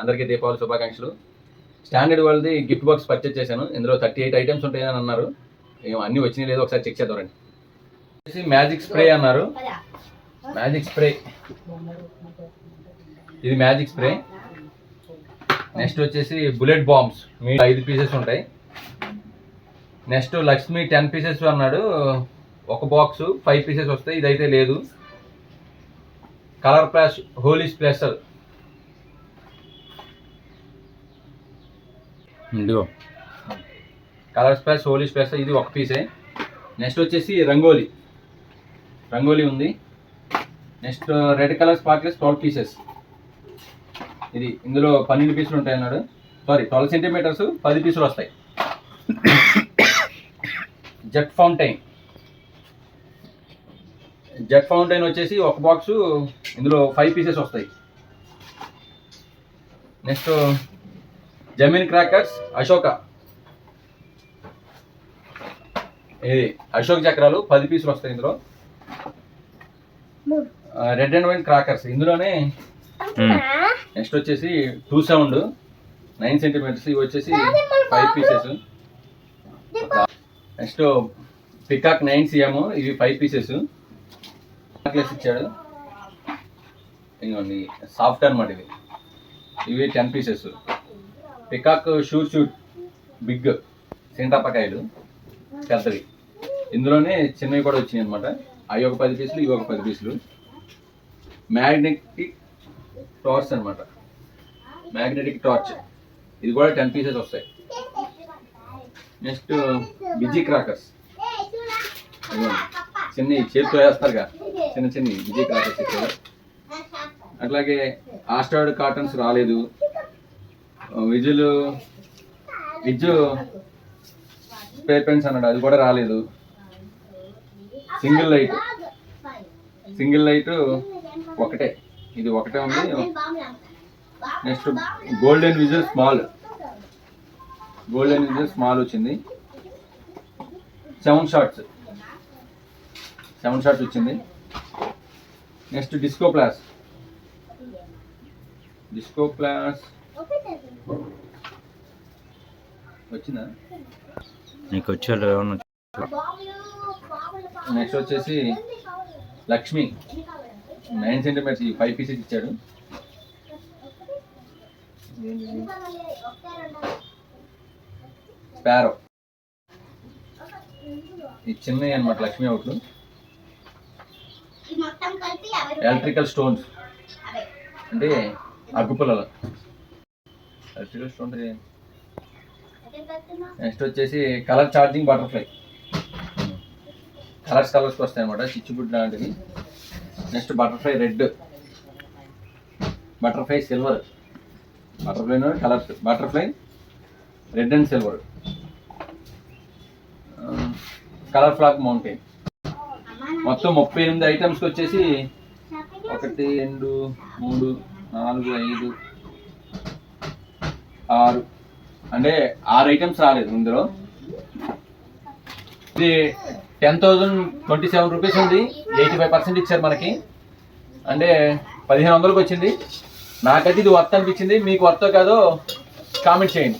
అందరికీ దీపావళి శుభాకాంక్షలు. స్టాండర్డ్ వాళ్ళది గిఫ్ట్ బాక్స్ పర్చేజ్ చేశాను. ఇందులో 38 ఐటమ్స్ ఉంటాయని అన్నారు. అన్నీ వచ్చినాయి లేదో ఒకసారి చెక్ చేద్దాం రండి. మ్యాజిక్ స్ప్రే అన్నారు. మ్యాజిక్ స్ప్రే, ఇది మ్యాజిక్ స్ప్రే. నెక్స్ట్ వచ్చేసి బుల్లెట్ బాంబ్స్, మీ 5 పీసెస్ ఉంటాయి. నెక్స్ట్ లక్ష్మి 10 పీసెస్ అన్నాడు. ఒక బాక్స్ 5 పీసెస్ వస్తాయి. ఇదైతే లేదు. కలర్ ప్లస్ హోలీ స్పెషల్, ఇదిగో కలర్ స్ప్లాష్ హోలీ స్పెషల్, ఇది ఒక పీసే. నెక్స్ట్ వచ్చేసి రంగోలీ ఉంది. Next red colour sparkles 12 pieces. ఇది ఇందులో 12 పీసులు ఉంటాయి అన్నాడు. సారీ, 12 సెంటీమీటర్స్ 10 పీసులు వస్తాయి. జెట్ ఫౌంటైన్ వచ్చేసి ఒక బాక్సు, ఇందులో 5 పీసెస్ వస్తాయి. నెక్స్ట్ జమీన్ క్రాకర్స్ అశోక, ఇది అశోక్ చక్రాలు 10 పీసులు వస్తాయి ఇందులో. రెడ్ అండ్ వైన్ క్రాకర్స్ ఇందులోనే. నెక్స్ట్ వచ్చేసి 2 సౌండ్ 9 సెంటీమీటర్స్, ఇవి వచ్చేసి 5 పీసెస్. నెక్స్ట్ పికాక్ 9 CM, ఇవి 5 పీసెస్. ఇచ్చాడు. ఇదిగోండి సాఫ్ట్ అనమాట ఇది, ఇవి 10 పీసెస్. పికాక్ షూట్ బిగ్ సింటాపకాయలు పెద్దవి, ఇందులోనే చిన్నవి కూడా వచ్చినాయి అనమాట. అవి ఒక 10 పీసులు, ఇవి ఒక 10 పీసులు. మ్యాగ్నెటిక్ టార్చ్ అనమాట, మ్యాగ్నెటిక్ టార్చ్, ఇది కూడా 10 పీసెస్ వస్తాయి. నెక్స్ట్ బిజీ క్రాకర్స్, చిన్న చేతితో వేస్తారుగా, చిన్న బిజీ క్రాకర్స్ ఇచ్చారు. అట్లాగే ఆస్టార్డ్ కాటన్స్ రాలేదు. విజ్ స్పేర్ పెన్స్ అన్నాడు, అది కూడా రాలేదు. సింగిల్ లైట్ ఒకటే, ఇది ఒకటే ఉంది. నెక్స్ట్ గోల్డెన్ విజువల్ స్మాల్ వచ్చింది. 7 షార్ట్స్ వచ్చింది. నెక్స్ట్ డిస్కో ప్లాస్ వచ్చిందా? నెక్స్ట్ వచ్చేసి లక్ష్మి 9 సెంటీమీటర్స్, 5 పీసెస్ ఇచ్చాడు. స్పారో, ఇది చిన్నవి అనమాట లక్ష్మి అవుట్లు. ఎలక్ట్రికల్ స్టోన్స్ అంటే అగ్గుపుల్లలు, ఎలక్ట్రికల్ స్టోన్స్. నెక్స్ట్ వచ్చేసి కలర్ ఛార్జింగ్ బటర్ఫ్లై, కలర్స్ వస్తాయి అనమాట, చిచ్చుబుడ్ లాంటివి. Next butterfly red, butterfly silver, butterfly red and silver. Colour flag mountain. మొత్తం 38 ఐటమ్స్కి వచ్చేసి 1 2 3 4 5 6 అంటే 6 ఐటమ్స్ రాలేదు ఇందులో. ఇది 10,027 రూపీస్ ఉంది. 85% ఇచ్చారు మనకి, అంటే 1500కి వచ్చింది. నాకైతే ఇది వర్త్ అనిపించింది. మీకు వర్త్ కాదో కామెంట్ చేయండి.